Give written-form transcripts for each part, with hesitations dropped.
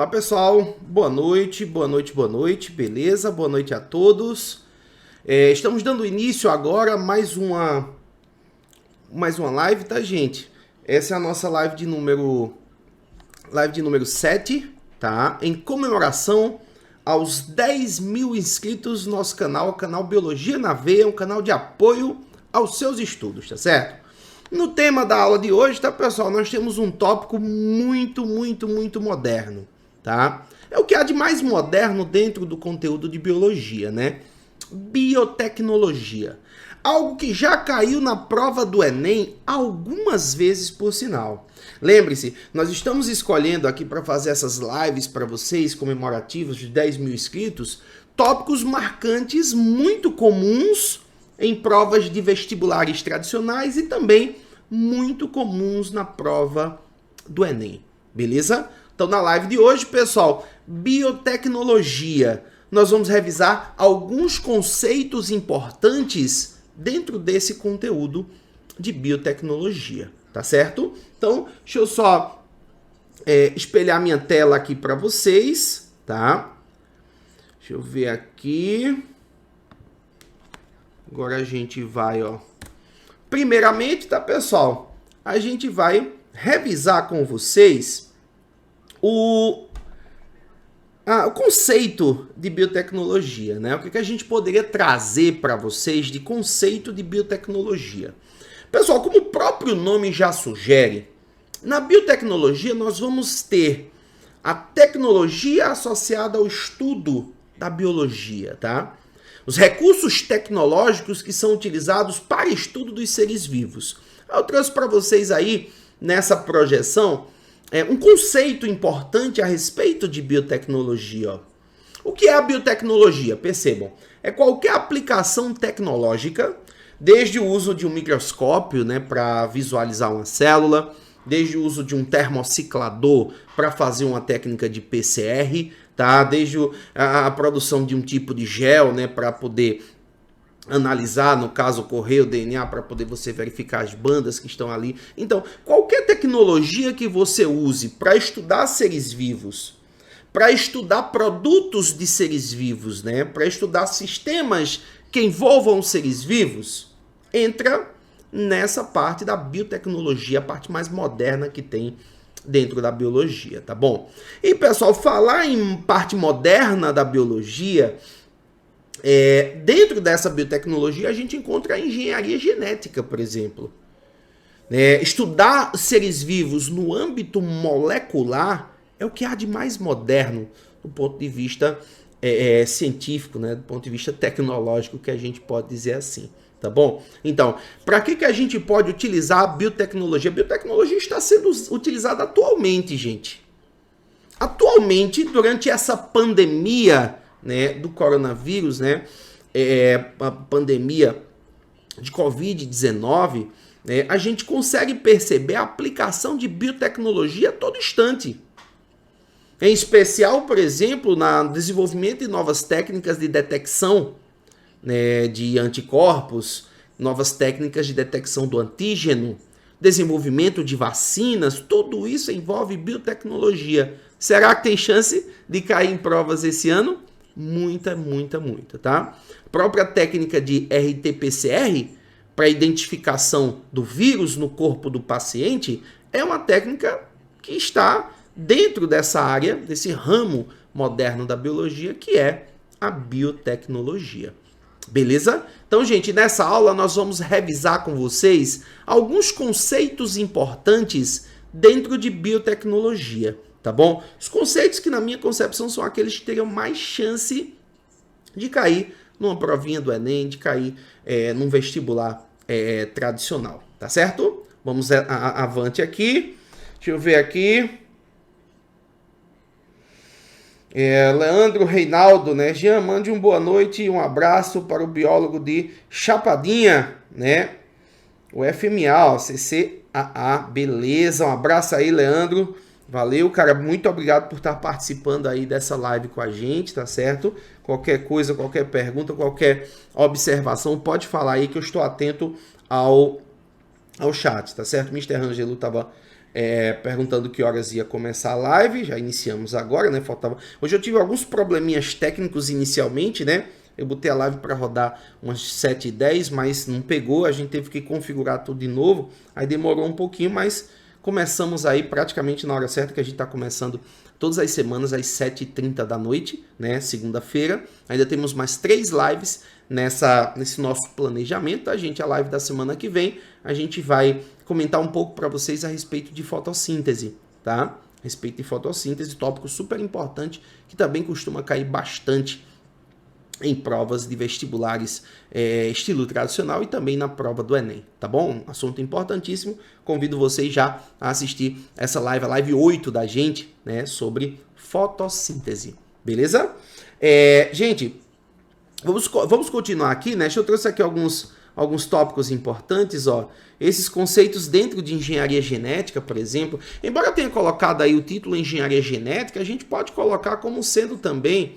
Olá pessoal, boa noite, beleza? Boa noite a todos. Estamos dando início agora a mais uma live, tá gente? Essa é a nossa live de número 7, tá? Em comemoração aos 10 mil inscritos no nosso canal, o canal Biologia na Veia, um canal de apoio aos seus estudos, tá certo? No tema da aula de hoje, tá pessoal, nós temos um tópico muito moderno, tá? É o que há de mais moderno dentro do conteúdo de biologia, né? Biotecnologia. Algo que já caiu na prova do Enem algumas vezes, por sinal. Lembre-se, nós estamos escolhendo aqui para fazer essas lives para vocês, comemorativas de 10 mil inscritos, tópicos marcantes muito comuns em provas de vestibulares tradicionais e também muito comuns na prova do Enem, beleza? Então, na live de hoje, pessoal, biotecnologia, nós vamos revisar alguns conceitos importantes dentro desse conteúdo de biotecnologia, tá certo? Então, deixa eu só espelhar minha tela aqui para vocês, tá? Deixa eu ver aqui. Agora a gente vai, ó. Primeiramente, tá, pessoal? A gente vai revisar com vocês o conceito de biotecnologia, né? O que a gente poderia trazer para vocês de conceito de biotecnologia. Pessoal, como o próprio nome já sugere, na biotecnologia nós vamos ter a tecnologia associada ao estudo da biologia, tá? Os recursos tecnológicos que são utilizados para estudo dos seres vivos. Eu trouxe para vocês aí, nessa projeção, um conceito importante a respeito de biotecnologia. Ó. O que é a biotecnologia? Percebam, é qualquer aplicação tecnológica, desde o uso de um microscópio, né, para visualizar uma célula, desde o uso de um termociclador para fazer uma técnica de PCR, tá? Desde a produção de um tipo de gel, né, para poder analisar, no caso, correr o DNA, para poder você verificar as bandas que estão ali. Então, qualquer tecnologia que você use para estudar seres vivos, para estudar produtos de seres vivos, né, para estudar sistemas que envolvam seres vivos, entra nessa parte da biotecnologia, a parte mais moderna que tem dentro da biologia, tá bom? E, pessoal, falar em parte moderna da biologia, dentro dessa biotecnologia a gente encontra a engenharia genética, por exemplo. Estudar seres vivos no âmbito molecular é o que há de mais moderno do ponto de vista científico, né? Do ponto de vista tecnológico, que a gente pode dizer assim. Tá bom? Então, para que a gente pode utilizar a biotecnologia? A biotecnologia está sendo utilizada atualmente, gente. Atualmente, durante essa pandemia, né, do coronavírus, né, a pandemia de Covid-19, né, a gente consegue perceber a aplicação de biotecnologia a todo instante. Em especial, por exemplo, no desenvolvimento de novas técnicas de detecção, né, de anticorpos, novas técnicas de detecção do antígeno, desenvolvimento de vacinas, tudo isso envolve biotecnologia. Será que tem chance de cair em provas esse ano? Muita, tá? A própria técnica de RT-PCR, para identificação do vírus no corpo do paciente, é uma técnica que está dentro dessa área, desse ramo moderno da biologia, que é a biotecnologia. Beleza? Então, gente, nessa aula nós vamos revisar com vocês alguns conceitos importantes dentro de biotecnologia, tá bom? Os conceitos que, na minha concepção, são aqueles que teriam mais chance de cair numa provinha do Enem, de cair num vestibular tradicional, tá certo? Vamos avante aqui. Deixa eu ver aqui. Leandro Reinaldo, né? Jean, mande um boa noite e um abraço para o biólogo de Chapadinha, né? O FMA, ó, CCAA, beleza, um abraço aí, Leandro, valeu, cara, muito obrigado por estar participando aí dessa live com a gente, tá certo? Qualquer coisa, qualquer pergunta, qualquer observação, pode falar aí que eu estou atento ao chat, tá certo? Mr. Angelo estava perguntando que horas ia começar a live. Já iniciamos agora, né? Faltava. Hoje eu tive alguns probleminhas técnicos inicialmente, né? Eu botei a live para rodar umas 7h10, mas não pegou. A gente teve que configurar tudo de novo. Aí demorou um pouquinho, mas começamos aí praticamente na hora certa, que a gente está começando todas as semanas às 7h30 da noite, né? Segunda-feira. Ainda temos mais 3 lives nesse nosso planejamento. A live da semana que vem, a gente vai comentar um pouco para vocês a respeito de fotossíntese, tá? A respeito de fotossíntese, tópico super importante que também costuma cair bastante em provas de vestibulares estilo tradicional e também na prova do Enem, tá bom? Assunto importantíssimo. Convido vocês já a assistir essa live, a live 8 da gente, né, sobre fotossíntese, beleza? Gente, vamos continuar aqui, né? Eu trouxe aqui alguns tópicos importantes, ó. Esses conceitos dentro de engenharia genética, por exemplo. Embora eu tenha colocado aí o título Engenharia Genética, a gente pode colocar como sendo também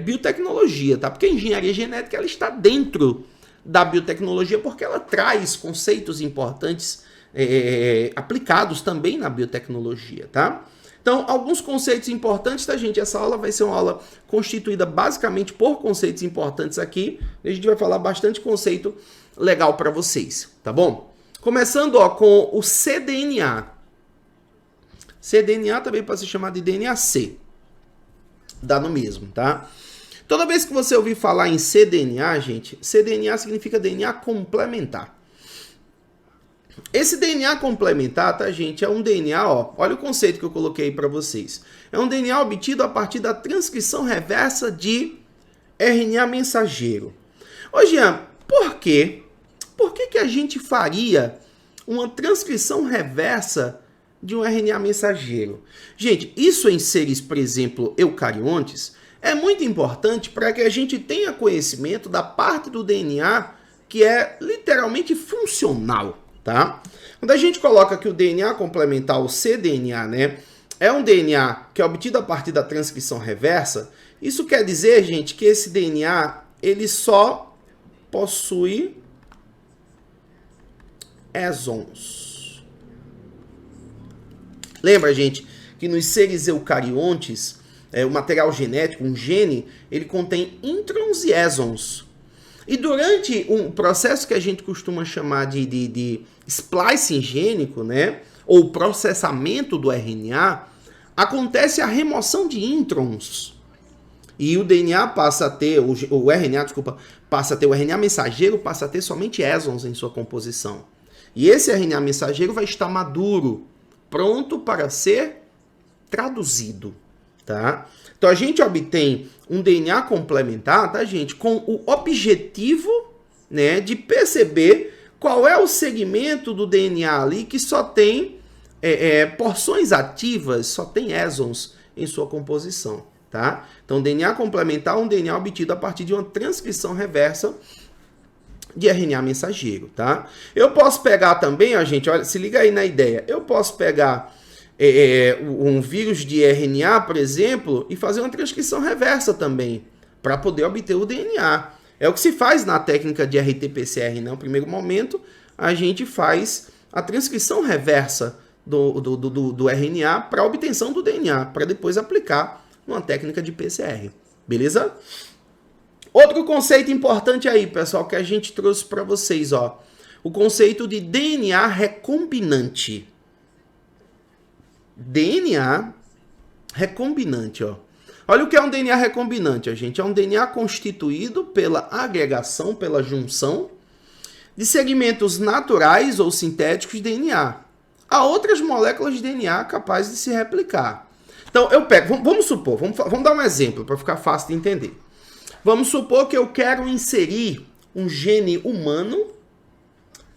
biotecnologia, tá? Porque a engenharia genética ela está dentro da biotecnologia porque ela traz conceitos importantes aplicados também na biotecnologia, tá? Então, alguns conceitos importantes da gente. Essa aula vai ser uma aula constituída basicamente por conceitos importantes aqui. A gente vai falar bastante conceito legal para vocês, tá bom? Começando, ó, com o cDNA. cDNA também pode ser chamado de DNA-C. Dá no mesmo, tá? Toda vez que você ouvir falar em cDNA, gente, cDNA significa DNA complementar. Esse DNA complementar, tá, gente, é um DNA, ó, olha o conceito que eu coloquei para vocês. É um DNA obtido a partir da transcrição reversa de RNA mensageiro. Ô, Jean, por quê? Por que a gente faria uma transcrição reversa de um RNA mensageiro? Gente, isso em seres, por exemplo, eucariontes, é muito importante para que a gente tenha conhecimento da parte do DNA que é literalmente funcional, tá? Quando a gente coloca que o DNA complementar, o cDNA, né, é um DNA que é obtido a partir da transcrição reversa, isso quer dizer, gente, que esse DNA, ele só possui exons. Lembra, gente, que nos seres eucariontes, o material genético, um gene, ele contém introns e exons. E durante um processo que a gente costuma chamar de splicing gênico, né, ou processamento do RNA, acontece a remoção de introns. E o DNA passa a ter, o RNA, desculpa, passa a ter o RNA mensageiro, passa a ter somente exons em sua composição. E esse RNA mensageiro vai estar maduro, pronto para ser traduzido, tá? Então a gente obtém um DNA complementar, tá, gente, com o objetivo, né, de perceber qual é o segmento do DNA ali que só tem porções ativas, só tem exons em sua composição, tá? Então DNA complementar é um DNA obtido a partir de uma transcrição reversa de RNA mensageiro, tá? Eu posso pegar também, ó, gente, olha, se liga aí na ideia. Eu posso pegar um vírus de RNA, por exemplo, e fazer uma transcrição reversa também, para poder obter o DNA. É o que se faz na técnica de RT-PCR, né? No primeiro momento, a gente faz a transcrição reversa do RNA para a obtenção do DNA, para depois aplicar numa técnica de PCR. Beleza? Outro conceito importante aí, pessoal, que a gente trouxe para vocês, ó. O conceito de DNA recombinante. DNA recombinante, ó. Olha o que é um DNA recombinante, ó, gente. É um DNA constituído pela agregação, pela junção de segmentos naturais ou sintéticos de DNA a outras moléculas de DNA capazes de se replicar. Então, eu pego, vamos supor, vamos dar um exemplo para ficar fácil de entender. Vamos supor que eu quero inserir um gene humano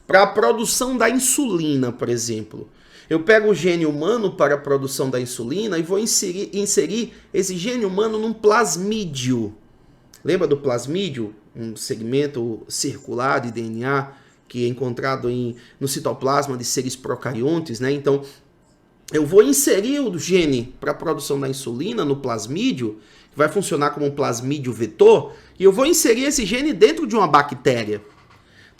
para a produção da insulina, por exemplo. Eu pego o gene humano para a produção da insulina e vou inserir esse gene humano num plasmídio. Lembra do plasmídio? Um segmento circular de DNA que é encontrado no citoplasma de seres procariontes, né? Então, eu vou inserir o gene para a produção da insulina no plasmídio, que vai funcionar como um plasmídio vetor, e eu vou inserir esse gene dentro de uma bactéria.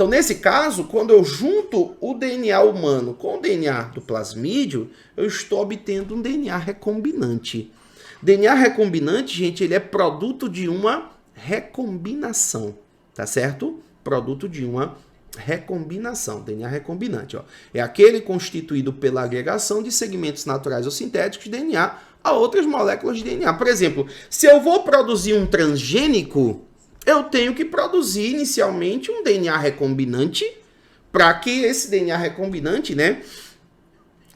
Então, nesse caso, quando eu junto o DNA humano com o DNA do plasmídio, eu estou obtendo um DNA recombinante. DNA recombinante, gente, ele é produto de uma recombinação, tá certo? Produto de uma recombinação, DNA recombinante. Ó. É aquele constituído pela agregação de segmentos naturais ou sintéticos de DNA a outras moléculas de DNA. Por exemplo, se eu vou produzir um transgênico, eu tenho que produzir inicialmente um DNA recombinante para que esse DNA recombinante, né,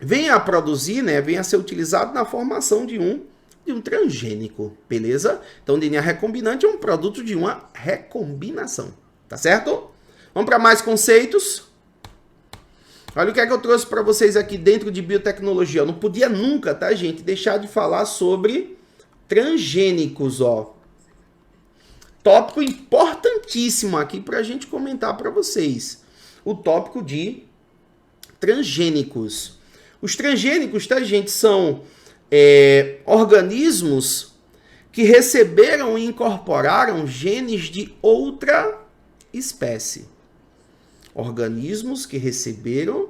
venha a produzir, né, venha a ser utilizado na formação de um transgênico, beleza? Então, DNA recombinante é um produto de uma recombinação, tá certo? Vamos para mais conceitos. Olha o que é que eu trouxe para vocês aqui dentro de biotecnologia. Eu não podia nunca, tá, gente, deixar de falar sobre transgênicos, ó. Tópico importantíssimo aqui para a gente comentar para vocês. O tópico de transgênicos. Os transgênicos, tá, gente, são organismos que receberam e incorporaram genes de outra espécie. Organismos que receberam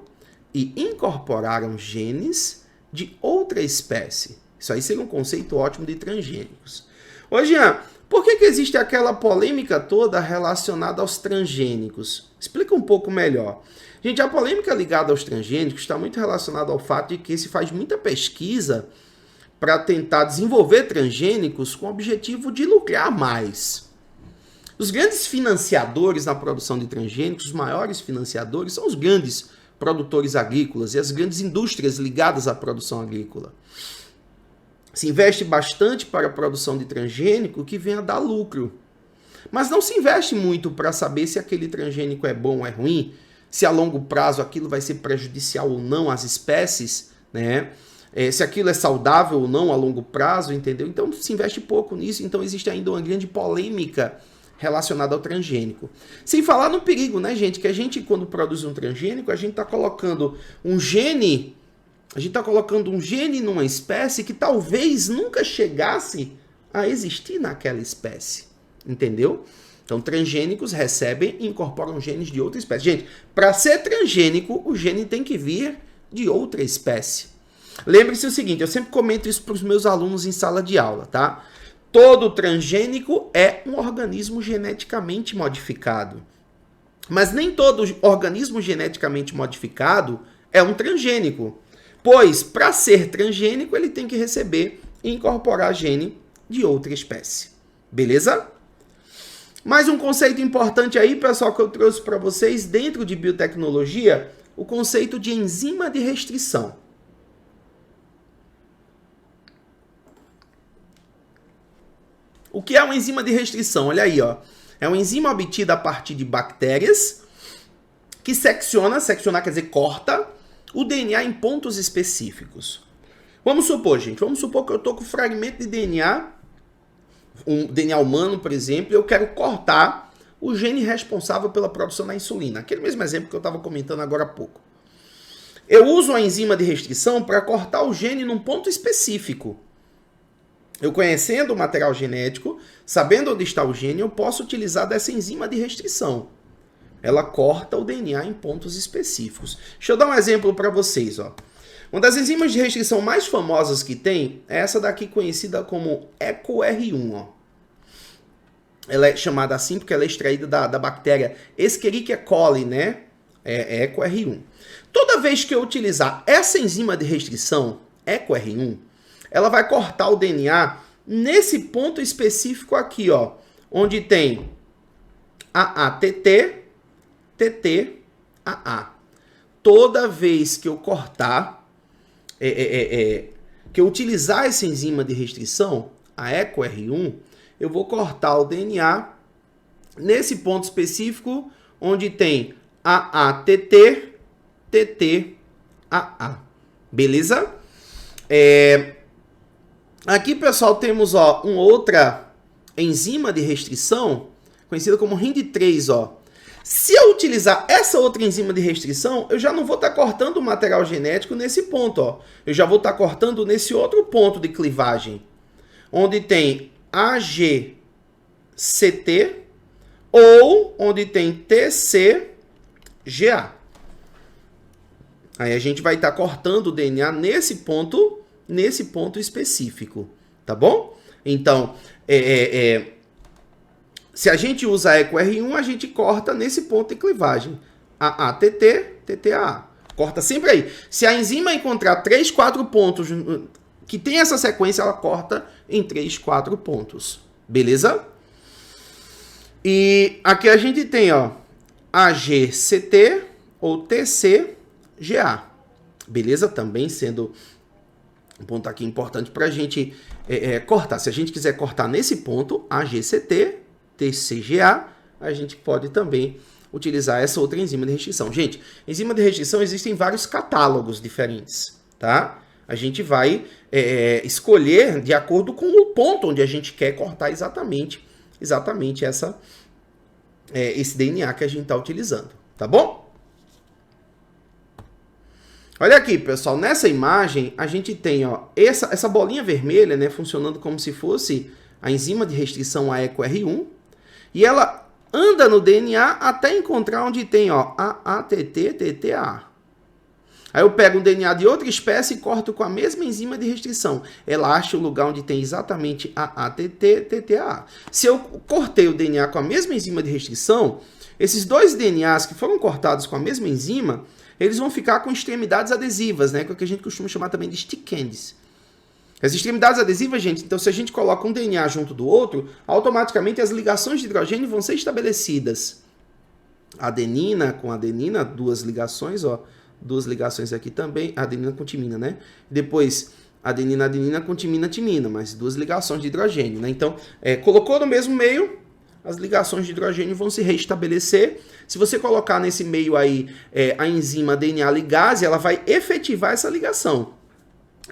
e incorporaram genes de outra espécie. Isso aí seria um conceito ótimo de transgênicos. Ô, Jean, por que existe aquela polêmica toda relacionada aos transgênicos? Explica um pouco melhor. Gente, a polêmica ligada aos transgênicos está muito relacionada ao fato de que se faz muita pesquisa para tentar desenvolver transgênicos com o objetivo de lucrar mais. Os grandes financiadores na produção de transgênicos, os maiores financiadores, são os grandes produtores agrícolas e as grandes indústrias ligadas à produção agrícola. Se investe bastante para a produção de transgênico que venha a dar lucro. Mas não se investe muito para saber se aquele transgênico é bom ou é ruim, se a longo prazo aquilo vai ser prejudicial ou não às espécies, né? Se aquilo é saudável ou não a longo prazo, entendeu? Então se investe pouco nisso, então existe ainda uma grande polêmica relacionada ao transgênico. Sem falar no perigo, né, gente? Que a gente, quando produz um transgênico, a gente está colocando um gene, numa espécie que talvez nunca chegasse a existir naquela espécie. Entendeu? Então, transgênicos recebem e incorporam genes de outra espécie. Gente, para ser transgênico, o gene tem que vir de outra espécie. Lembre-se o seguinte, eu sempre comento isso para os meus alunos em sala de aula, tá? Todo transgênico é um organismo geneticamente modificado. Mas nem todo organismo geneticamente modificado é um transgênico. Pois, para ser transgênico, ele tem que receber e incorporar gene de outra espécie. Beleza? Mais um conceito importante aí, pessoal, que eu trouxe para vocês dentro de biotecnologia, o conceito de enzima de restrição. O que é uma enzima de restrição? Olha aí, ó. É uma enzima obtida a partir de bactérias que secciona quer dizer corta, o DNA em pontos específicos. Vamos supor, gente, que eu estou com um fragmento de DNA, um DNA humano, por exemplo, e eu quero cortar o gene responsável pela produção da insulina. Aquele mesmo exemplo que eu estava comentando agora há pouco. Eu uso a enzima de restrição para cortar o gene num ponto específico. Eu conhecendo o material genético, sabendo onde está o gene, eu posso utilizar dessa enzima de restrição. Ela corta o DNA em pontos específicos. Deixa eu dar um exemplo para vocês, ó. Uma das enzimas de restrição mais famosas que tem é essa daqui conhecida como EcoR1. Ó. Ela é chamada assim porque ela é extraída da bactéria Escherichia coli, né? É EcoR1. Toda vez que eu utilizar essa enzima de restrição, EcoR1, ela vai cortar o DNA nesse ponto específico aqui, ó, onde tem AATT, TT, AA. Toda vez que eu cortar, que eu utilizar essa enzima de restrição, a EcoR1, eu vou cortar o DNA nesse ponto específico onde tem AATT, TT, AA. Beleza? Aqui, pessoal, temos ó, uma outra enzima de restrição, conhecida como RIND3. Ó. Se eu utilizar essa outra enzima de restrição, eu já não vou estar cortando o material genético nesse ponto. Ó. Eu já vou estar cortando nesse outro ponto de clivagem, onde tem AGCT ou onde tem TC GA. Aí a gente vai estar cortando o DNA nesse ponto específico, tá bom? Então, se a gente usa a EcoR1, a gente corta nesse ponto de clivagem. AATT, TTAA. Corta sempre aí. Se a enzima encontrar 3, 4 pontos que tem essa sequência, ela corta em 3, 4 pontos. Beleza? E aqui a gente tem, ó, AGCT ou TCGA. Beleza? Também sendo um ponto aqui importante para a gente cortar. Se a gente quiser cortar nesse ponto, AGCT, TCGA, a gente pode também utilizar essa outra enzima de restrição. Gente, enzima de restrição existem vários catálogos diferentes, tá? A gente vai escolher de acordo com o ponto onde a gente quer cortar exatamente esse DNA que a gente está utilizando, tá bom? Olha aqui, pessoal, nessa imagem a gente tem, ó, essa bolinha vermelha, né, funcionando como se fosse a enzima de restrição a EcoR1, e ela anda no DNA até encontrar onde tem, ó, AATT, TTA. Aí eu pego um DNA de outra espécie e corto com a mesma enzima de restrição. Ela acha o lugar onde tem exatamente AATT, TTA. Se eu cortei o DNA com a mesma enzima de restrição, esses dois DNAs que foram cortados com a mesma enzima, eles vão ficar com extremidades adesivas, né? Que é o que a gente costuma chamar também de stick candies. As extremidades adesivas, gente, então se a gente coloca um DNA junto do outro, automaticamente as ligações de hidrogênio vão ser estabelecidas. Adenina com adenina, duas ligações, ó. Duas ligações aqui também, adenina com timina, né? Depois, adenina, adenina com timina, timina, mas duas ligações de hidrogênio, né? Então, colocou no mesmo meio, as ligações de hidrogênio vão se restabelecer. Se você colocar nesse meio aí a enzima DNA ligase, ela vai efetivar essa ligação.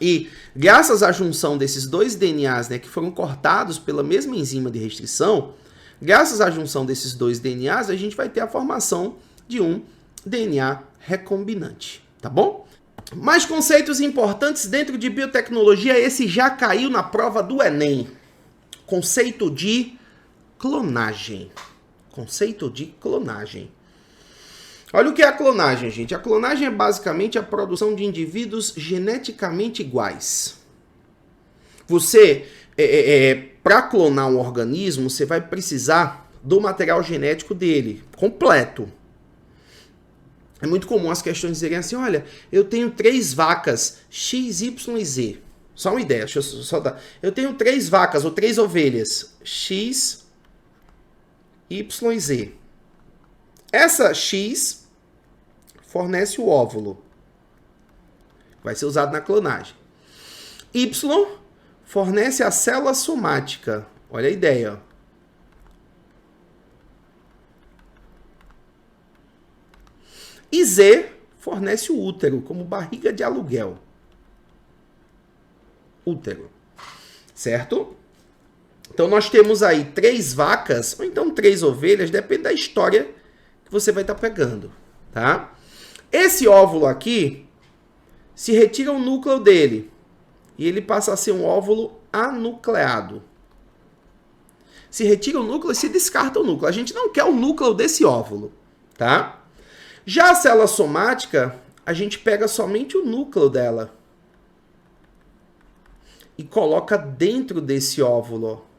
E graças à junção desses dois DNAs, né, que foram cortados pela mesma enzima de restrição, graças à junção desses dois DNAs, a gente vai ter a formação de um DNA recombinante, tá bom? Mais conceitos importantes dentro de biotecnologia, esse já caiu na prova do Enem. Conceito de clonagem. Conceito de clonagem. Olha o que é a clonagem, gente. A clonagem é basicamente a produção de indivíduos geneticamente iguais. Você, para clonar um organismo, você vai precisar do material genético dele, completo. É muito comum as questões dizerem assim, olha, eu tenho 3 vacas, X, Y e Z. Só uma ideia, deixa eu só dar. Eu tenho 3 vacas ou 3 ovelhas, X, Y e Z. Essa X fornece o óvulo. Vai ser usado na clonagem. Y fornece a célula somática. Olha a ideia, ó. E Z fornece o útero, como barriga de aluguel. Útero. Certo? Então, nós temos aí 3 vacas, ou então 3 ovelhas, depende da história que você vai estar pegando. Tá? Esse óvulo aqui, se retira o núcleo dele, e ele passa a ser um óvulo anucleado. Se retira o núcleo e se descarta o núcleo. A gente não quer o núcleo desse óvulo. Tá? Já a célula somática, a gente pega somente o núcleo dela e coloca dentro desse óvulo. Ó.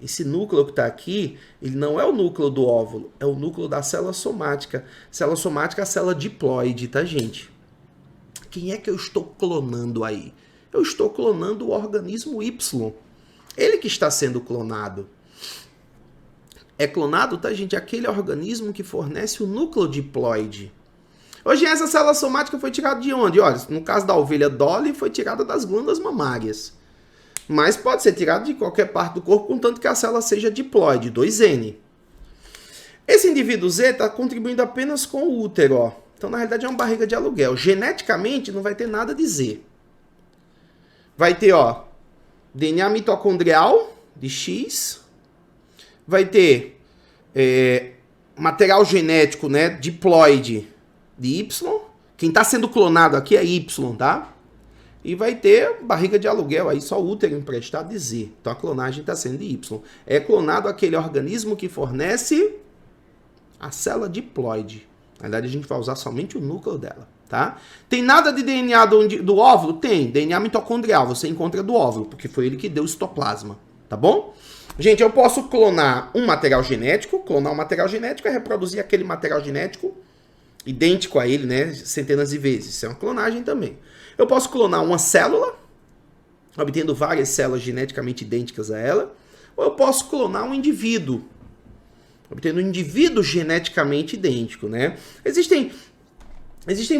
Esse núcleo que está aqui, ele não é o núcleo do óvulo, é o núcleo da célula somática. Célula somática é a célula diploide, tá, gente? Quem é que eu estou clonando aí? Eu estou clonando o organismo Y. Ele que está sendo clonado. É clonado, tá, gente? Aquele organismo que fornece o núcleo diploide. Hoje, essa célula somática foi tirada de onde? Olha, no caso da ovelha Dolly, foi tirada das glândulas mamárias. Mas pode ser tirada de qualquer parte do corpo, contanto que a célula seja diploide, 2N. Esse indivíduo Z está contribuindo apenas com o útero, ó. Então, na realidade, é uma barriga de aluguel. Geneticamente, não vai ter nada de Z. Vai ter, ó, DNA mitocondrial de X. Vai ter material genético, né, diploide de Y. Quem está sendo clonado aqui é Y, tá? E vai ter barriga de aluguel, aí só útero emprestado de Z. Então a clonagem está sendo de Y. É clonado aquele organismo que fornece a célula diploide. Na verdade, a gente vai usar somente o núcleo dela, tá? Tem nada de DNA do óvulo? Tem. DNA mitocondrial, você encontra do óvulo, porque foi ele que deu o citoplasma, tá bom? Gente, eu posso clonar um material genético. Clonar um material genético é reproduzir aquele material genético idêntico a ele, né? Centenas de vezes. Isso é uma clonagem também. Eu posso clonar uma célula, obtendo várias células geneticamente idênticas a ela. Ou eu posso clonar um indivíduo, obtendo um indivíduo geneticamente idêntico, né? Existem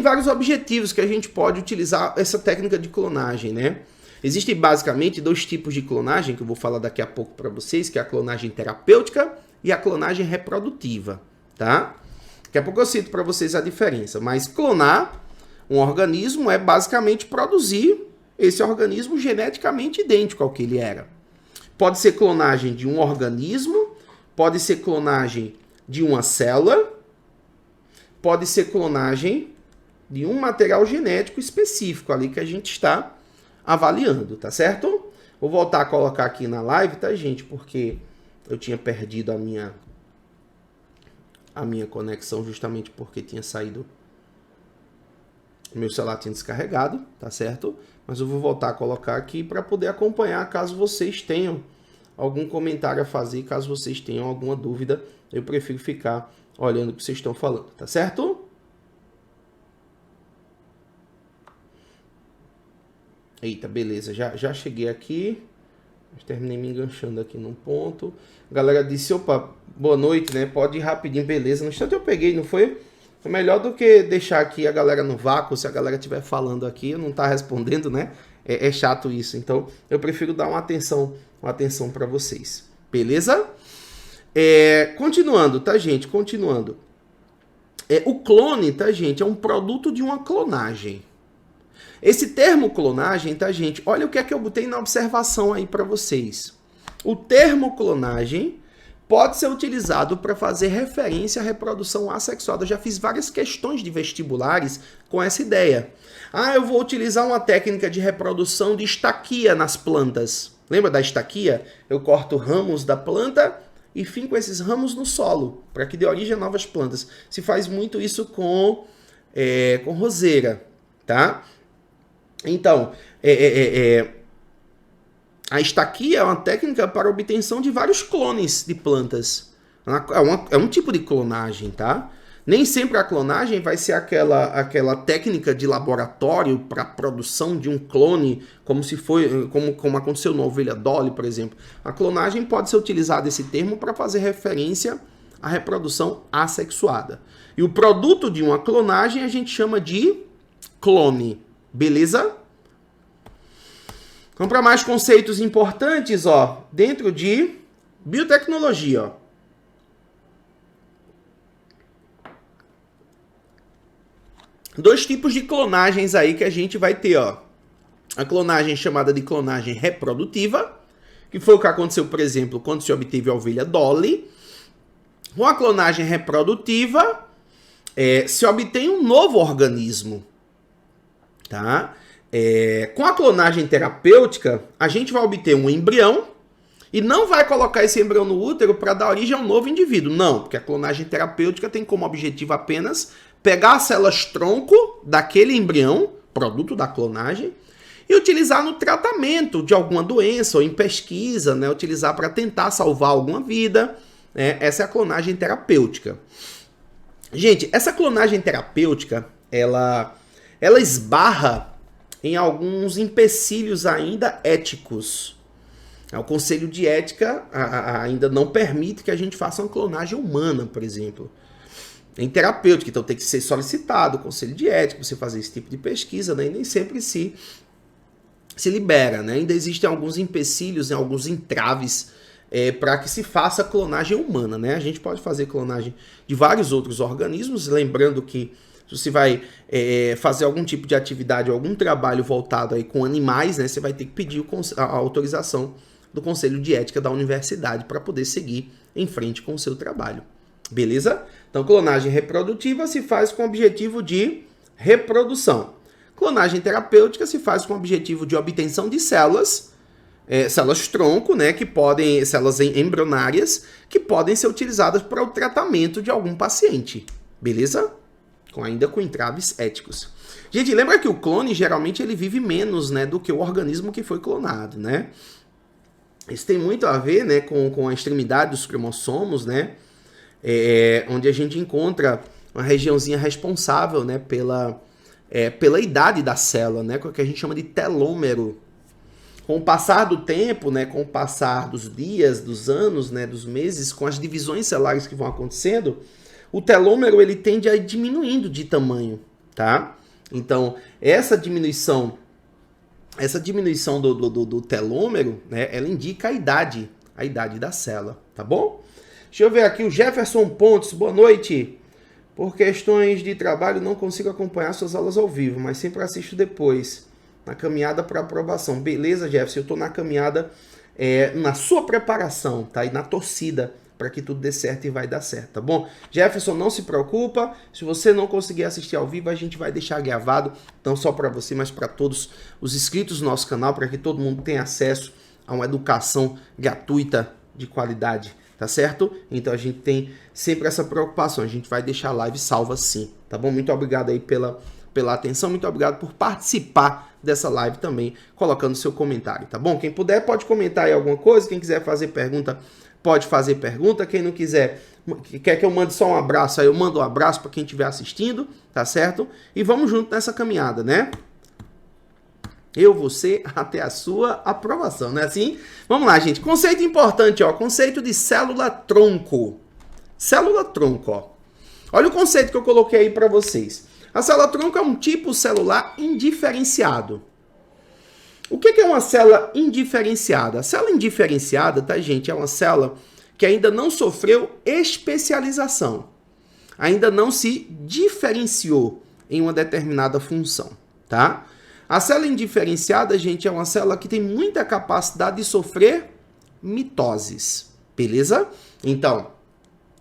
vários objetivos que a gente pode utilizar essa técnica de clonagem, né? Existem basicamente dois tipos de clonagem, que eu vou falar daqui a pouco para vocês, que é a clonagem terapêutica e a clonagem reprodutiva, tá? Daqui a pouco eu cito para vocês a diferença, mas clonar um organismo é basicamente produzir esse organismo geneticamente idêntico ao que ele era. Pode ser clonagem de um organismo, pode ser clonagem de uma célula, pode ser clonagem de um material genético específico ali que a gente está avaliando, tá certo? Vou voltar a colocar aqui na live, tá, gente? Porque eu tinha perdido a minha conexão justamente porque tinha saído, meu celular tinha descarregado, tá certo? Mas eu vou voltar a colocar aqui para poder acompanhar caso vocês tenham algum comentário a fazer, caso vocês tenham alguma dúvida. Eu prefiro ficar olhando o que vocês estão falando, tá certo? Eita, beleza, já cheguei aqui. Terminei me enganchando aqui num ponto. A galera disse, opa, boa noite, né? Pode ir rapidinho, beleza. No instante eu peguei, não foi? Foi melhor do que deixar aqui a galera no vácuo. Se a galera estiver falando aqui, eu não tá respondendo, né? É chato isso. Então, eu prefiro dar uma atenção para vocês. Beleza? Continuando, tá, gente? Continuando. O clone, tá, gente? É um produto de uma clonagem. Esse termo clonagem, tá, gente? Olha o que é que eu botei na observação aí para vocês. O termo clonagem pode ser utilizado para fazer referência à reprodução assexuada. Eu já fiz várias questões de vestibulares com essa ideia. Ah, eu vou utilizar uma técnica de reprodução de estaquia nas plantas. Lembra da estaquia? Eu corto ramos da planta e finco esses ramos no solo, para que dê origem a novas plantas. Se faz muito isso com roseira, tá? Então, a estaquia é uma técnica para obtenção de vários clones de plantas. É um tipo de clonagem, tá? Nem sempre a clonagem vai ser aquela técnica de laboratório para a produção de um clone, como aconteceu na ovelha Dolly, por exemplo. A clonagem pode ser utilizado esse termo para fazer referência à reprodução assexuada. E o produto de uma clonagem a gente chama de clone. Beleza? Vamos para mais conceitos importantes, ó, dentro de biotecnologia, ó. Dois tipos de clonagens aí que a gente vai ter, ó. A clonagem chamada de clonagem reprodutiva, que foi o que aconteceu, por exemplo, quando se obteve a ovelha Dolly. Com a clonagem reprodutiva, se obtém um novo organismo. Tá? Com a clonagem terapêutica, a gente vai obter um embrião e não vai colocar esse embrião no útero para dar origem a um novo indivíduo. Não, porque a clonagem terapêutica tem como objetivo apenas pegar as células tronco daquele embrião, produto da clonagem, e utilizar no tratamento de alguma doença ou em pesquisa, né? Utilizar para tentar salvar alguma vida. Né? Essa é a clonagem terapêutica. Gente, essa clonagem terapêutica, ela esbarra em alguns empecilhos ainda éticos. O Conselho de Ética ainda não permite que a gente faça uma clonagem humana, por exemplo. Em terapêutica, então tem que ser solicitado o Conselho de Ética para você fazer esse tipo de pesquisa, né? E nem sempre se libera, né? Ainda existem alguns empecilhos, né? Alguns entraves para que se faça clonagem humana, né? A gente pode fazer clonagem de vários outros organismos, lembrando que se você vai fazer algum tipo de atividade, algum trabalho voltado aí com animais, né? Você vai ter que pedir a autorização do Conselho de Ética da universidade para poder seguir em frente com o seu trabalho. Beleza? Então, clonagem reprodutiva se faz com o objetivo de reprodução. Clonagem terapêutica se faz com o objetivo de obtenção de células, células tronco, né, células embrionárias, que podem ser utilizadas para o tratamento de algum paciente. Beleza? ainda com entraves éticos. Gente, lembra que o clone geralmente ele vive menos, né, do que o organismo que foi clonado, né? Isso tem muito a ver, né, com a extremidade dos cromossomos, né? Onde a gente encontra uma regiãozinha responsável, né, pela idade da célula, né, que a gente chama de telômero. Com o passar do tempo, né, com o passar dos dias, dos anos, né, dos meses, com as divisões celulares que vão acontecendo, o telômero ele tende a ir diminuindo de tamanho, tá? Então, essa diminuição do telômero, né, ela indica a idade da célula, tá bom? Deixa eu ver aqui o Jefferson Pontes, boa noite. Por questões de trabalho não consigo acompanhar suas aulas ao vivo, mas sempre assisto depois, na caminhada para aprovação. Beleza, Jefferson, eu estou na caminhada, na sua preparação, tá? E na torcida para que tudo dê certo e vai dar certo, tá bom? Jefferson, não se preocupa, se você não conseguir assistir ao vivo, a gente vai deixar gravado, não só para você, mas para todos os inscritos do nosso canal, para que todo mundo tenha acesso a uma educação gratuita de qualidade, tá certo? Então a gente tem sempre essa preocupação, a gente vai deixar a live salva sim, tá bom? Muito obrigado aí pela atenção, muito obrigado por participar dessa live também, colocando seu comentário, tá bom? Quem puder pode comentar aí alguma coisa, quem quiser fazer pergunta, pode fazer pergunta, quem não quiser, quer que eu mande só um abraço, aí eu mando um abraço para quem estiver assistindo, tá certo? E vamos junto nessa caminhada, né? Eu, você, até a sua aprovação, não é assim? Vamos lá, gente. Conceito importante, ó. Conceito de célula-tronco. Célula-tronco, ó. Olha o conceito que eu coloquei aí para vocês. A célula-tronco é um tipo celular indiferenciado. O que é uma célula indiferenciada? A célula indiferenciada, tá, gente, é uma célula que ainda não sofreu especialização. Ainda não se diferenciou em uma determinada função, tá? A célula indiferenciada, gente, é uma célula que tem muita capacidade de sofrer mitoses, beleza? Então,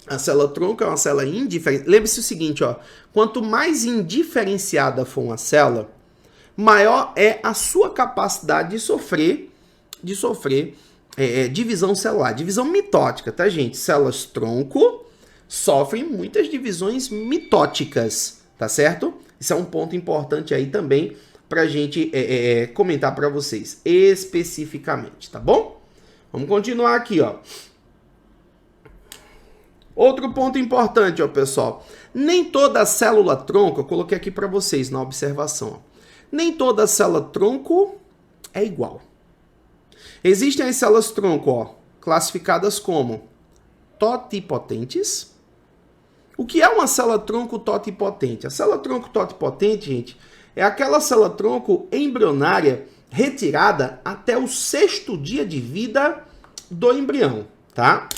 a célula-tronco é uma célula indiferenciada. Lembre-se o seguinte, ó, quanto mais indiferenciada for uma célula, maior é a sua capacidade de sofrer divisão celular, divisão mitótica, tá, gente? Células-tronco sofrem muitas divisões mitóticas, tá certo? Isso é um ponto importante aí também pra gente comentar para vocês especificamente, tá bom? Vamos continuar aqui, ó. Outro ponto importante, ó, pessoal. Nem toda célula-tronco, eu coloquei aqui para vocês na observação, ó. Nem toda célula-tronco é igual. Existem as células-tronco, ó, classificadas como totipotentes. O que é uma célula-tronco totipotente? A célula-tronco totipotente, gente, é aquela célula-tronco embrionária retirada até o 6º dia de vida do embrião, tá?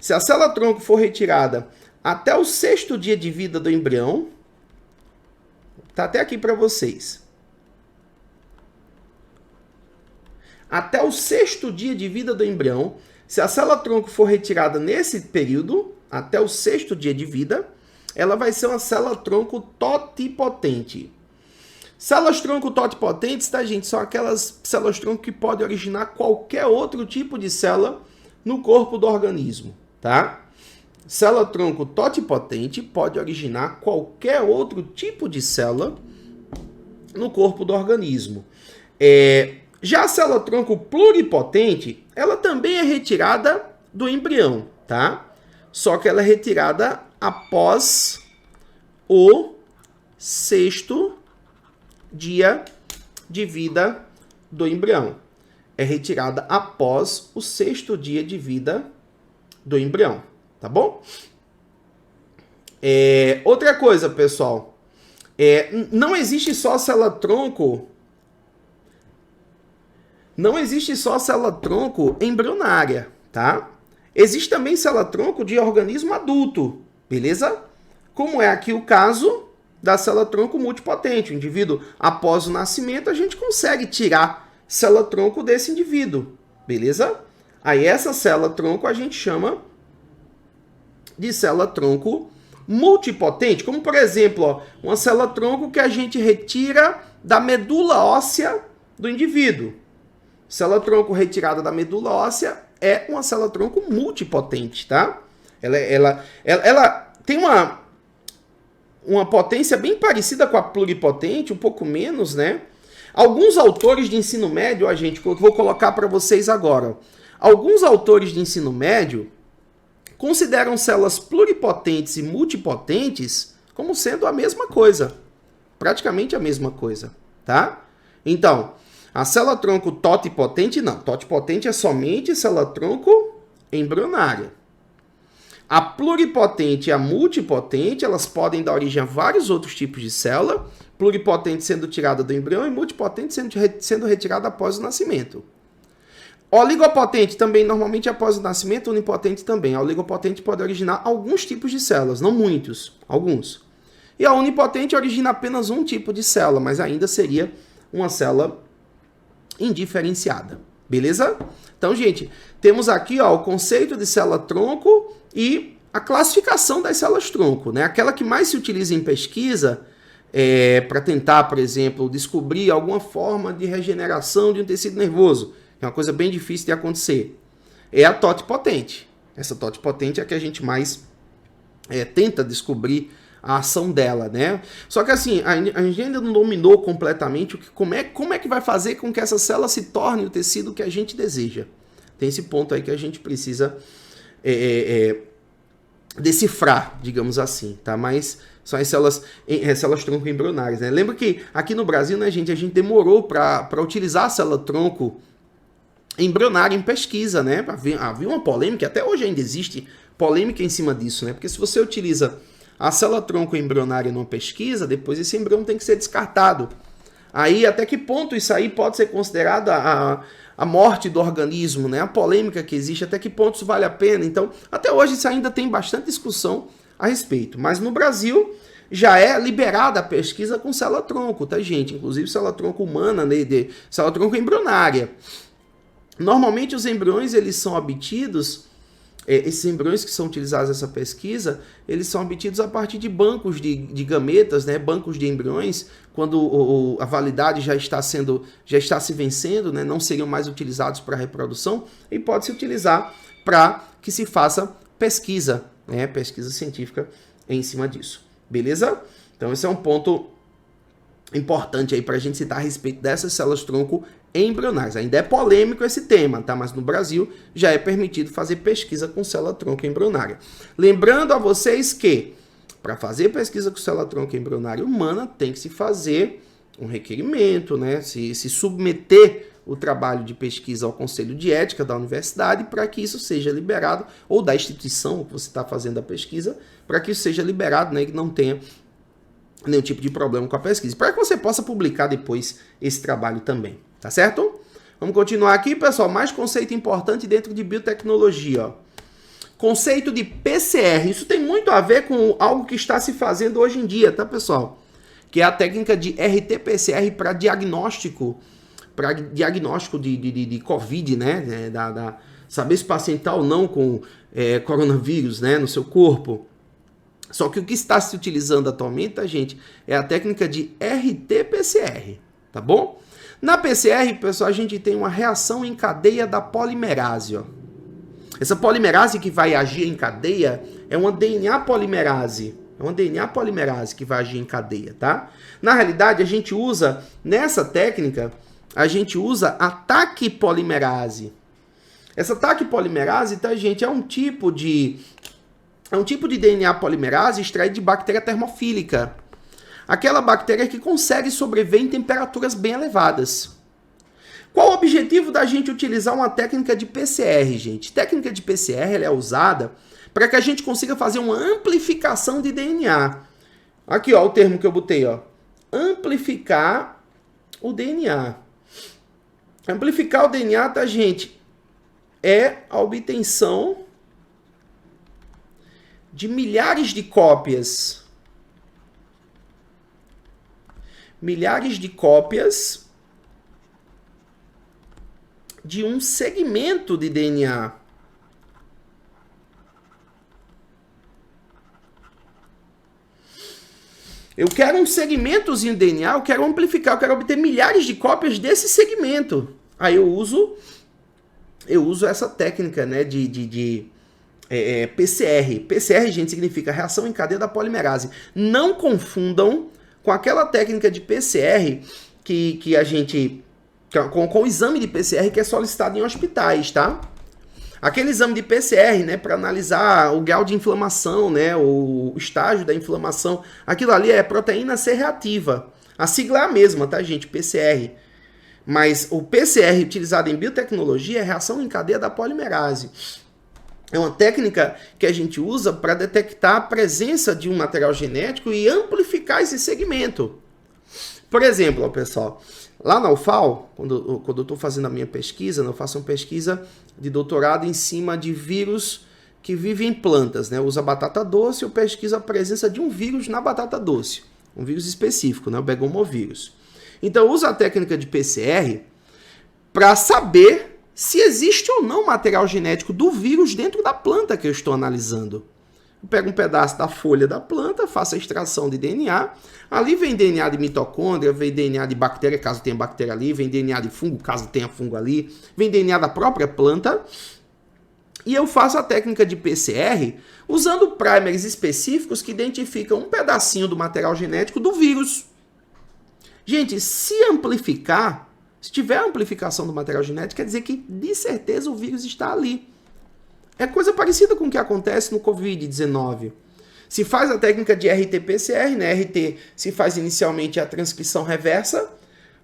Se a célula-tronco for retirada até o 6º dia de vida do embrião, tá até aqui para vocês. Até o 6º dia de vida do embrião, se a célula-tronco for retirada nesse período, até o 6º dia de vida, ela vai ser uma célula-tronco totipotente. Células-tronco totipotentes, tá, gente? São aquelas células-tronco que podem originar qualquer outro tipo de célula no corpo do organismo, tá? Célula-tronco totipotente pode originar qualquer outro tipo de célula no corpo do organismo. Já a célula-tronco pluripotente, ela também é retirada do embrião, tá? Só que ela é retirada após o 6º dia de vida do embrião. É retirada após o 6º dia de vida do embrião, tá bom? Outra coisa, pessoal, não existe só célula-tronco. Não existe só célula-tronco embrionária, tá? Existe também célula-tronco de organismo adulto, beleza? Como é aqui o caso da célula-tronco multipotente. O indivíduo, após o nascimento, a gente consegue tirar célula-tronco desse indivíduo, beleza? Aí essa célula-tronco a gente chama de célula-tronco multipotente, como por exemplo, ó, uma célula-tronco que a gente retira da medula óssea do indivíduo. Célula-tronco retirada da medula óssea é uma célula-tronco multipotente, tá? Ela tem uma potência bem parecida com a pluripotente, um pouco menos, né? Alguns autores de ensino médio, ó, gente, eu vou colocar para vocês agora. Alguns autores de ensino médio consideram células pluripotentes e multipotentes como sendo a mesma coisa. Praticamente a mesma coisa, tá? Então, a célula-tronco totipotente, não. Totipotente é somente célula-tronco embrionária. A pluripotente e a multipotente, elas podem dar origem a vários outros tipos de célula, pluripotente sendo tirada do embrião e multipotente sendo retirada após o nascimento. Oligopotente também, normalmente após o nascimento, unipotente também. A oligopotente pode originar alguns tipos de células, não muitos, alguns. E a unipotente origina apenas um tipo de célula, mas ainda seria uma célula indiferenciada. Beleza? Então, gente, temos aqui ó, o conceito de célula-tronco e a classificação das células-tronco, né? Aquela que mais se utiliza em pesquisa para tentar, por exemplo, descobrir alguma forma de regeneração de um tecido nervoso. É uma coisa bem difícil de acontecer. É a totipotente. Essa totipotente é a que a gente mais tenta descobrir a ação dela, né? Só que assim, a gente ainda não dominou completamente como é que vai fazer com que essa célula se torne o tecido que a gente deseja. Tem esse ponto aí que a gente precisa decifrar, digamos assim, tá? Mas são as células tronco embrionárias, né? Lembra que aqui no Brasil, né, gente, a gente demorou para utilizar a célula tronco embrionária em pesquisa, né? Havia uma polêmica, até hoje ainda existe polêmica em cima disso, né? Porque se você utiliza a célula-tronco embrionária numa pesquisa, depois esse embrião tem que ser descartado. Aí, até que ponto isso aí pode ser considerado a morte do organismo, né? A polêmica que existe, até que ponto isso vale a pena. Então, até hoje isso ainda tem bastante discussão a respeito. Mas no Brasil já é liberada a pesquisa com célula-tronco, tá, gente? Inclusive célula-tronco humana, né? Célula-tronco embrionária. Normalmente os embriões, eles são obtidos, esses embriões que são utilizados nessa pesquisa, eles são obtidos a partir de bancos de gametas, né, bancos de embriões, quando a validade já está se vencendo, né, não seriam mais utilizados para reprodução, e pode se utilizar para que se faça pesquisa, né, pesquisa científica em cima disso. Beleza? Então esse é um ponto importante aí para a gente citar a respeito dessas células-tronco embrionárias. Ainda é polêmico esse tema, tá? Mas no Brasil já é permitido fazer pesquisa com célula-tronco embrionária. Lembrando a vocês que para fazer pesquisa com célula-tronco embrionária humana tem que se fazer um requerimento, né? Se submeter o trabalho de pesquisa ao Conselho de Ética da universidade para que isso seja liberado, ou da instituição que você está fazendo a pesquisa, para que isso seja liberado, né? E que não tenha nenhum tipo de problema com a pesquisa, para que você possa publicar depois esse trabalho também, tá certo? Vamos continuar aqui, pessoal, mais conceito importante dentro de biotecnologia, ó. Conceito de PCR, isso tem muito a ver com algo que está se fazendo hoje em dia, tá, pessoal? Que é a técnica de RT-PCR para diagnóstico de Covid, né? Saber se o paciente está ou não com coronavírus, né, no seu corpo. Só que o que está se utilizando atualmente, tá, gente, é a técnica de RT-PCR, tá bom? Na PCR, pessoal, a gente tem uma reação em cadeia da polimerase, ó. Essa polimerase que vai agir em cadeia é uma DNA polimerase. É uma DNA polimerase que vai agir em cadeia, tá? Na realidade, a gente usa, nessa técnica, a gente usa a taquipolimerase. Essa taquipolimerase, tá, gente, é um tipo de DNA polimerase extraído de bactéria termofílica. Aquela bactéria que consegue sobreviver em temperaturas bem elevadas. Qual o objetivo da gente utilizar uma técnica de PCR, gente? Técnica de PCR ela é usada para que a gente consiga fazer uma amplificação de DNA. Aqui, ó, o termo que eu botei, ó. Amplificar o DNA. Amplificar o DNA, tá, gente? É a obtenção de milhares de cópias. Milhares de cópias de um segmento de DNA. Eu quero um segmentozinho de DNA, eu quero amplificar, eu quero obter milhares de cópias desse segmento. Aí eu uso essa técnica, né, de PCR. PCR, gente, significa reação em cadeia da polimerase. Não confundam com aquela técnica de PCR que a gente... Com o exame de PCR que é solicitado em hospitais, tá? Aquele exame de PCR, né, para analisar o grau de inflamação, né, o estágio da inflamação, aquilo ali é proteína C reativa. A sigla é a mesma, tá, gente? PCR. Mas o PCR utilizado em biotecnologia é reação em cadeia da polimerase. É uma técnica que a gente usa para detectar a presença de um material genético e amplificar esse segmento. Por exemplo, ó, pessoal, lá na UFAL, quando eu estou fazendo a minha pesquisa, eu faço uma pesquisa de doutorado em cima de vírus que vivem em plantas, né? Usa batata doce, eu pesquiso a presença de um vírus na batata doce, um vírus específico, né? O begomovírus. Então, eu uso a técnica de PCR para saber se existe ou não material genético do vírus dentro da planta que eu estou analisando. Eu pego um pedaço da folha da planta, faço a extração de DNA. Ali vem DNA de mitocôndria, vem DNA de bactéria, caso tenha bactéria ali, vem DNA de fungo, caso tenha fungo ali, vem DNA da própria planta. E eu faço a técnica de PCR usando primers específicos que identificam um pedacinho do material genético do vírus. Gente, se amplificar, se tiver amplificação do material genético, quer dizer que de certeza o vírus está ali. É coisa parecida com o que acontece no Covid-19. Se faz a técnica de RT-PCR, né? RT se faz inicialmente a transcrição reversa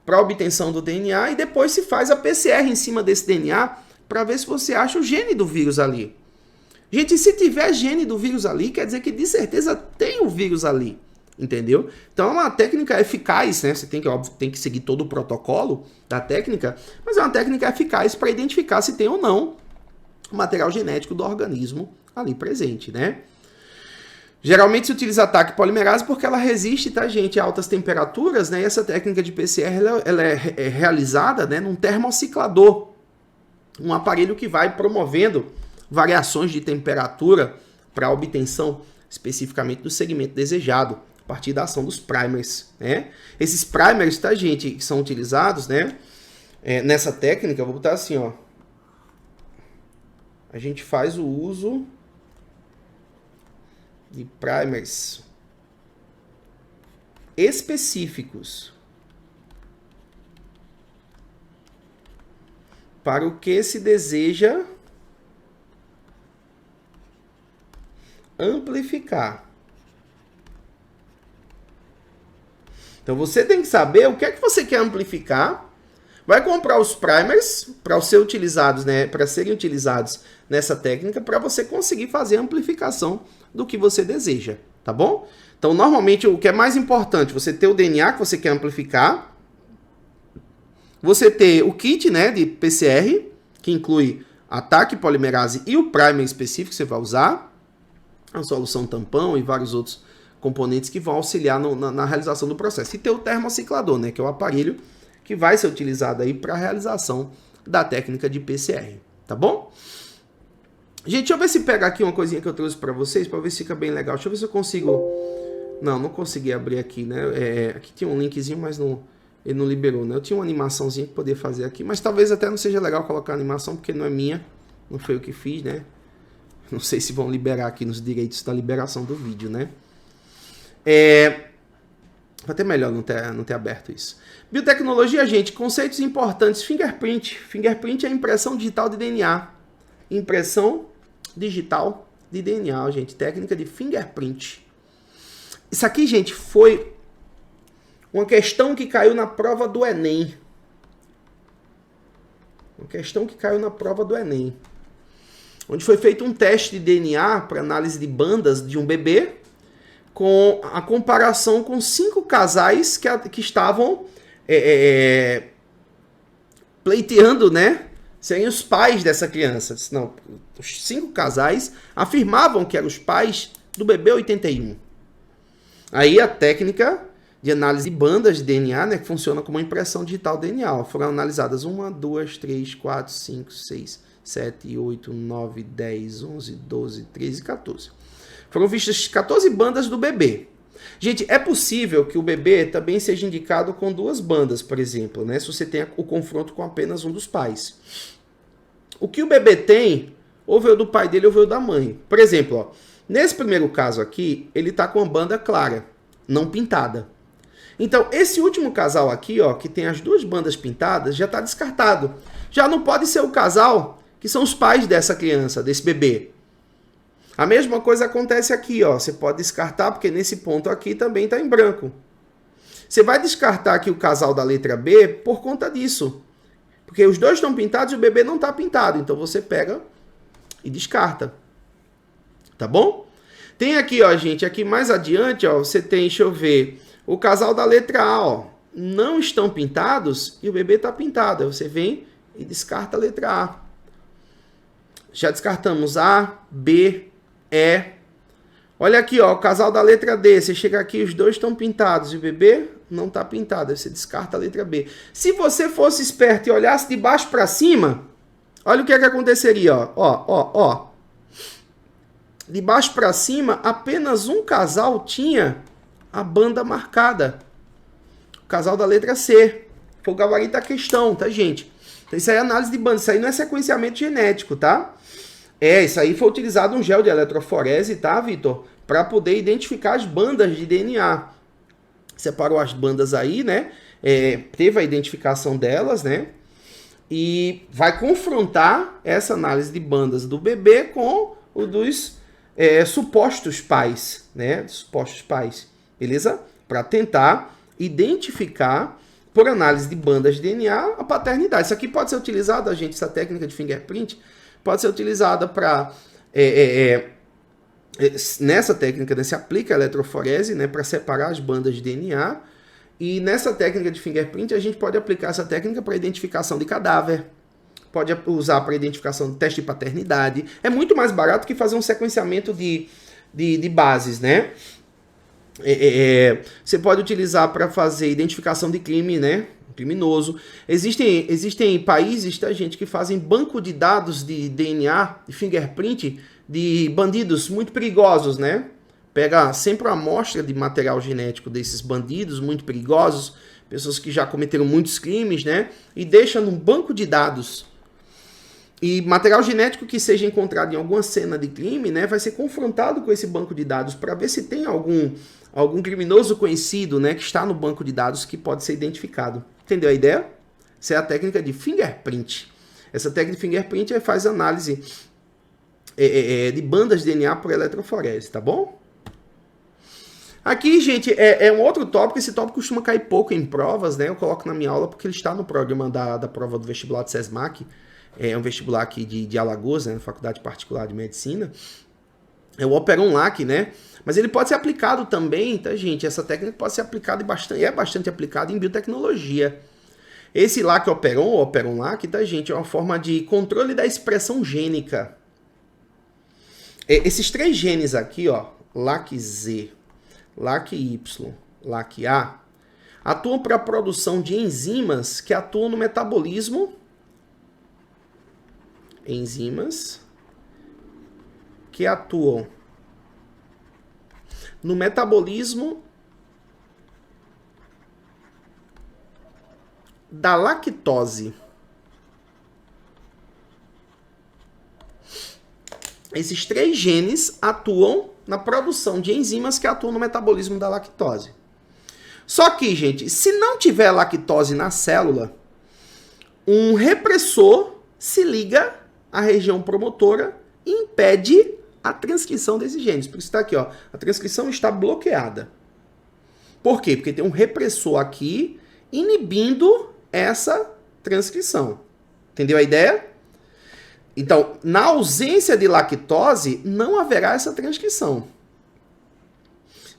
para obtenção do DNA e depois se faz a PCR em cima desse DNA para ver se você acha o gene do vírus ali. Gente, se tiver gene do vírus ali, quer dizer que de certeza tem o vírus ali. Entendeu? Então é uma técnica eficaz, né? Você tem que seguir todo o protocolo da técnica, mas é uma técnica eficaz para identificar se tem ou não o material genético do organismo ali presente, né? Geralmente se utiliza ataque polimerase porque ela resiste, tá, gente, a altas temperaturas, né? E essa técnica de PCR ela é realizada, né, num termociclador, um aparelho que vai promovendo variações de temperatura para a obtenção especificamente do segmento desejado, a partir da ação dos primers, né? Esses primers, tá, gente, que são utilizados, né, nessa técnica, eu vou botar assim, ó. A gente faz o uso de primers específicos para o que se deseja amplificar. Então você tem que saber o que é que você quer amplificar. Vai comprar os primers para serem utilizados, né, para serem utilizados nessa técnica para você conseguir fazer a amplificação do que você deseja, tá bom? Então, normalmente, o que é mais importante, você ter o DNA que você quer amplificar, você ter o kit, né, de PCR, que inclui ataque polimerase e o primer específico que você vai usar, a solução tampão e vários outros componentes que vão auxiliar na realização do processo. E ter o termociclador, né, que é o aparelho que vai ser utilizado aí para a realização da técnica de PCR, tá bom? Gente, deixa eu ver se pega aqui uma coisinha que eu trouxe para vocês, para ver se fica bem legal. Deixa eu ver se eu consigo... Não consegui abrir aqui, né? Aqui tinha um linkzinho, mas ele não liberou, né? Eu tinha uma animaçãozinha que poderia fazer aqui, mas talvez até não seja legal colocar a animação, porque não é minha, não foi eu que fiz, né? Não sei se vão liberar aqui nos direitos da liberação do vídeo, né? Vai até melhor não ter aberto isso. Biotecnologia, gente, conceitos importantes. Fingerprint. Fingerprint é impressão digital de DNA. Impressão digital de DNA, gente. Técnica de fingerprint. Isso aqui, gente, foi uma questão que caiu na prova do Enem. Uma questão que caiu na prova do Enem. Onde foi feito um teste de DNA para análise de bandas de um bebê, com a comparação com 5 casais que estavam pleiteando, né, serem os pais dessa criança. Não, os 5 casais afirmavam que eram os pais do bebê 81. Aí a técnica de análise de bandas de DNA, né, que funciona como uma impressão digital de DNA. Foram analisadas 1, 2, 3, 4, 5, 6, 7, 8, 9, 10, 11, 12, 13 e 14. Foram vistas 14 bandas do bebê. Gente, é possível que o bebê também seja indicado com 2 bandas, por exemplo, né? Se você tem o confronto com apenas um dos pais. O que o bebê tem, ou veio do pai dele ou veio da mãe. Por exemplo, ó, nesse primeiro caso aqui, ele está com a banda clara, não pintada. Então, esse último casal aqui, ó, que tem as duas bandas pintadas, já está descartado. Já não pode ser o casal que são os pais dessa criança, desse bebê. A mesma coisa acontece aqui, ó. Você pode descartar, porque nesse ponto aqui também está em branco. Você vai descartar aqui o casal da letra B por conta disso. Porque os dois estão pintados e o bebê não está pintado. Então, você pega e descarta. Tá bom? Tem aqui, ó, gente, aqui mais adiante, ó, você tem, deixa eu ver, o casal da letra A, ó, não estão pintados e o bebê está pintado. Aí você vem e descarta a letra A. Já descartamos A, B, E. Olha aqui, ó, o casal da letra D. Você chega aqui, os dois estão pintados e o bebê não está pintado. Aí você descarta a letra B. Se você fosse esperto e olhasse de baixo para cima, olha o que é que aconteceria, ó. De baixo para cima, apenas um casal tinha a banda marcada. O casal da letra C. Foi o gabarito da questão, tá, gente? Então, isso aí é análise de banda. Isso aí não é sequenciamento genético, tá? Isso aí foi utilizado um gel de eletroforese, tá, Vitor? Para poder identificar as bandas de DNA. Separou as bandas aí, né? Teve a identificação delas, né? E vai confrontar essa análise de bandas do bebê com o dos supostos pais, né? Supostos pais, beleza? Para tentar identificar, por análise de bandas de DNA, a paternidade. Isso aqui pode ser utilizado, gente, essa técnica de fingerprint, pode ser utilizada para... nessa técnica, né, se aplica a eletroforese, né, para separar as bandas de DNA. E nessa técnica de fingerprint, a gente pode aplicar essa técnica para identificação de cadáver. Pode usar para identificação de teste de paternidade. É muito mais barato que fazer um sequenciamento de bases, né? Você pode utilizar para fazer identificação de crime, né? Criminoso. Existem países, tá, gente, que fazem banco de dados de DNA, de fingerprint, de bandidos muito perigosos, né? Pega sempre uma amostra de material genético desses bandidos muito perigosos, pessoas que já cometeram muitos crimes, né? E deixa num banco de dados. E material genético que seja encontrado em alguma cena de crime, né, vai ser confrontado com esse banco de dados para ver se tem algum criminoso conhecido, né, que está no banco de dados que pode ser identificado. Entendeu a ideia? Essa é a técnica de fingerprint. Essa técnica de fingerprint faz análise de bandas de DNA por eletroforese, tá bom? Aqui, gente, é um outro tópico. Esse tópico costuma cair pouco em provas, né? Eu coloco na minha aula porque ele está no programa da prova do vestibular do SESMAC. É um vestibular aqui de Alagoas, né? Faculdade Particular de Medicina. É o Operon LAC, né? Mas ele pode ser aplicado também, tá, gente? Essa técnica pode ser aplicada é bastante aplicada em biotecnologia. Esse LAC Operon, o Operon LAC, tá, gente? É uma forma de controle da expressão gênica. Esses três genes aqui, ó, LAC-Z, LAC-Y, LAC-A, atuam para a produção de enzimas que atuam no metabolismo. Enzimas que atuam no metabolismo da lactose. Esses três genes atuam na produção de enzimas que atuam no metabolismo da lactose. Só que, gente, se não tiver lactose na célula, um repressor se liga à região promotora e impede a transcrição desses genes. Por isso está aqui, ó, a transcrição está bloqueada. Por quê? Porque tem um repressor aqui inibindo essa transcrição. Entendeu a ideia? Então, na ausência de lactose, não haverá essa transcrição.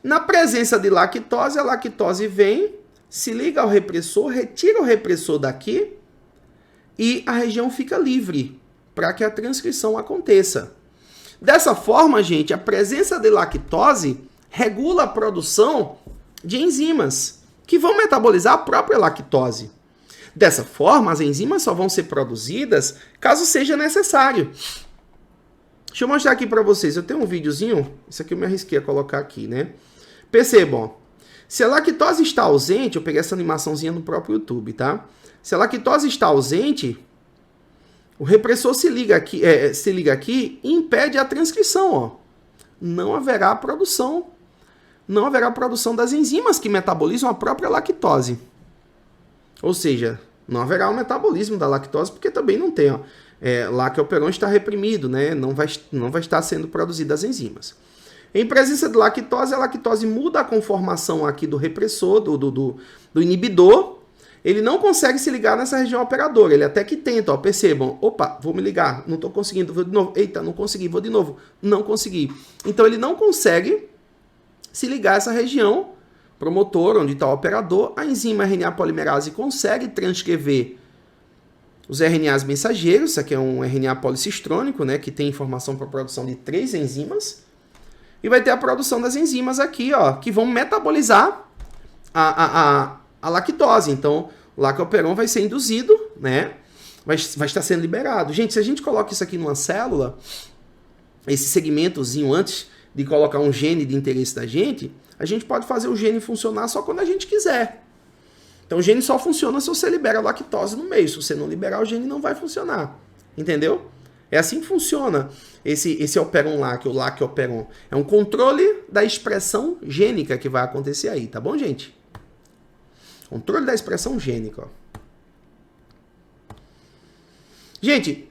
Na presença de lactose, a lactose vem, se liga ao repressor, retira o repressor daqui e a região fica livre para que a transcrição aconteça. Dessa forma, gente, a presença de lactose regula a produção de enzimas que vão metabolizar a própria lactose. Dessa forma, as enzimas só vão ser produzidas caso seja necessário. Deixa eu mostrar aqui para vocês. Eu tenho um videozinho, isso aqui eu me arrisquei a colocar aqui, né? Percebam, se a lactose está ausente, eu peguei essa animaçãozinha no próprio YouTube, tá? Se a lactose está ausente, O repressor se liga aqui e impede a transcrição, ó. Não haverá produção das enzimas que metabolizam a própria lactose. Ou seja, não haverá o metabolismo da lactose, porque também não tem, ó. Lá que o operon está reprimido, né? Não vai estar sendo produzidas as enzimas. Em presença de lactose, a lactose muda a conformação aqui do repressor, do inibidor. Ele não consegue se ligar nessa região operadora. Ele até que tenta, ó, percebam. Opa, vou me ligar, não estou conseguindo, vou de novo. Eita, não consegui, vou de novo. Não consegui. Então ele não consegue se ligar a essa região promotor, onde está o operador. A enzima RNA polimerase consegue transcrever os RNAs mensageiros. Isso aqui é um RNA policistrônico, né, que tem informação para a produção de 3 enzimas. E vai ter a produção das enzimas aqui, ó, que vão metabolizar a lactose. Então, o lactoperon vai ser induzido, né? Vai estar sendo liberado. Gente, se a gente coloca isso aqui numa célula, esse segmentozinho antes de colocar um gene de interesse da gente, a gente pode fazer o gene funcionar só quando a gente quiser. Então, o gene só funciona se você libera a lactose no meio. Se você não liberar, o gene não vai funcionar. Entendeu? É assim que funciona esse operon lá, que é o lactoperon. É um controle da expressão gênica que vai acontecer aí, tá bom, gente? Controle da expressão gênica, ó. Gente,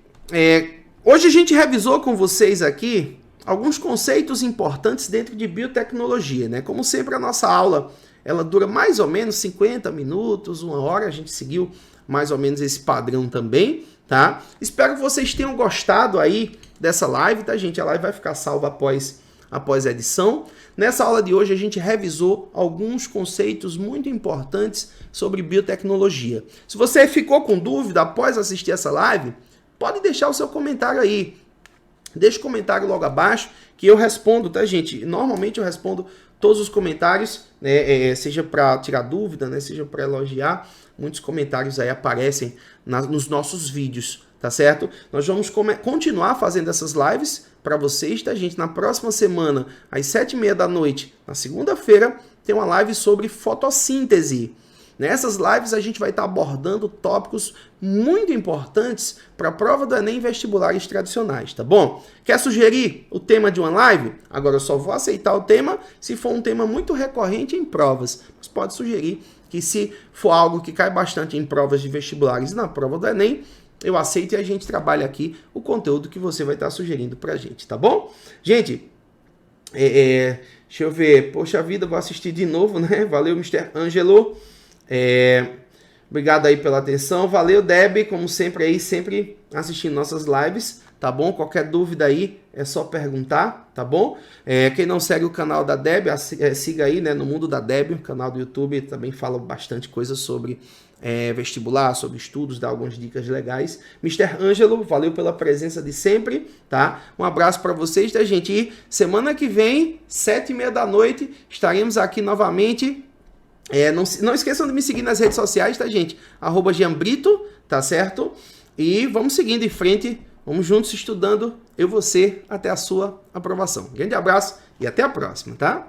hoje a gente revisou com vocês aqui alguns conceitos importantes dentro de biotecnologia, né? Como sempre, a nossa aula ela dura mais ou menos 50 minutos, 1 hora. A gente seguiu mais ou menos esse padrão também, tá? Espero que vocês tenham gostado aí dessa live, tá, gente? A live vai ficar salva após a edição. Nessa aula de hoje a gente revisou alguns conceitos muito importantes sobre biotecnologia. Se você ficou com dúvida após assistir essa live, pode deixar o seu comentário aí. Deixa o comentário logo abaixo que eu respondo, tá, gente? Normalmente eu respondo todos os comentários, né? Seja para tirar dúvida, né? Seja para elogiar. Muitos comentários aí aparecem nos nossos vídeos, tá certo? Nós vamos continuar fazendo essas lives para vocês, tá, gente? Na próxima semana, às 7h30 da noite, na segunda-feira, tem uma live sobre fotossíntese. Nessas lives a gente vai estar abordando tópicos muito importantes para a prova do Enem e vestibulares tradicionais, tá bom? Quer sugerir o tema de uma live? Agora eu só vou aceitar o tema se for um tema muito recorrente em provas. Mas pode sugerir que se for algo que cai bastante em provas de vestibulares e na prova do Enem, eu aceito e a gente trabalha aqui o conteúdo que você vai estar sugerindo pra gente, tá bom? Gente, deixa eu ver. Poxa vida, vou assistir de novo, né? Valeu, Mr. Ângelo. Obrigado aí pela atenção. Valeu, Deb, como sempre aí, sempre assistindo nossas lives, tá bom? Qualquer dúvida aí é só perguntar, tá bom? Quem não segue o canal da Deb, siga aí, né? No Mundo da Deb, o canal do YouTube, também fala bastante coisa sobre vestibular, sobre estudos, dá algumas dicas legais. Mr. Ângelo, valeu pela presença de sempre, tá? Um abraço para vocês, tá, gente? E semana que vem, 7h30 da noite, estaremos aqui novamente. Não esqueçam de me seguir nas redes sociais, tá, gente? @Gianbrito, tá certo? E vamos seguindo em frente, vamos juntos estudando, eu e você, até a sua aprovação. Grande abraço e até a próxima, tá?